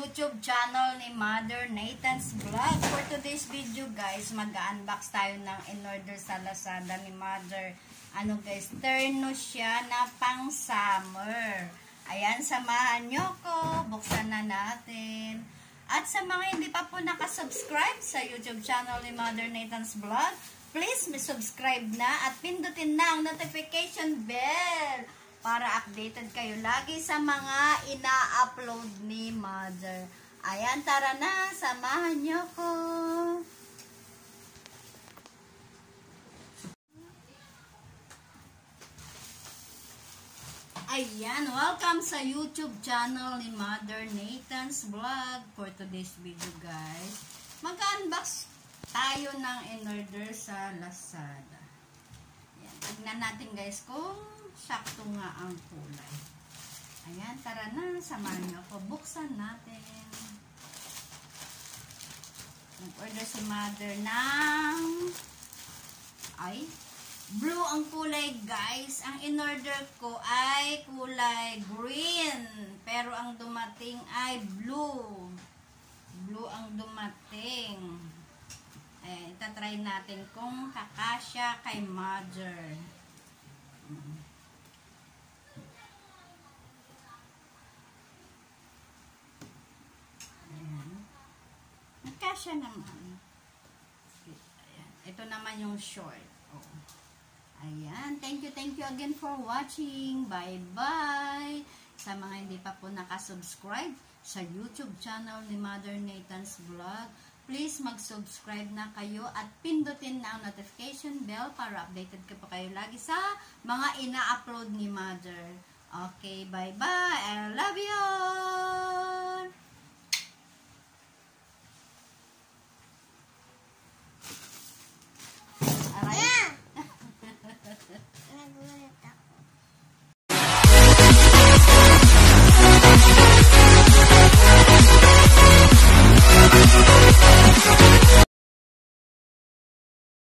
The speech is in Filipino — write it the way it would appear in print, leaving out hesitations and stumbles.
YouTube channel ni Mother Nathan's Vlog. For today's video guys, mag-unbox tayo ng in-order sa Lazada ni Mother. Ano guys, terno siya na pang summer. Ayan, samahan nyo ko. Buksan na natin. At sa mga hindi pa po nakasubscribe sa YouTube channel ni Mother Nathan's Vlog, please subscribe na at pindutin na ang notification bell para updated kayo lagi sa mga ina-upload ni Mother. Ayan, tara na, samahan nyo ko. Ayan, welcome sa YouTube channel ni Mother Nathan's Vlog. For today's video guys, mag-unbox tayo ng in-order sa Lazada. Ayan, tignan natin guys kung sakto nga ang kulay. Ayan, tara na, samahan niyo ako. Buksan natin. Nag-order si Mother ng blue ang kulay guys. Ang in-order ko ay kulay green. Pero ang dumating ay blue. Blue ang dumating. Ayan, itatry natin kung kakasya kay Mother. Kasya naman. Ayan. Ito naman yung short. Oh. Ayan. Thank you again for watching. Bye-bye. Sa mga hindi pa po nakasubscribe sa YouTube channel ni Mother Nathan's Vlog, please mag-subscribe na kayo at pindutin na ang notification bell para updated ka pa kayo lagi sa mga ina-upload ni Mother. Okay, bye-bye. I love you!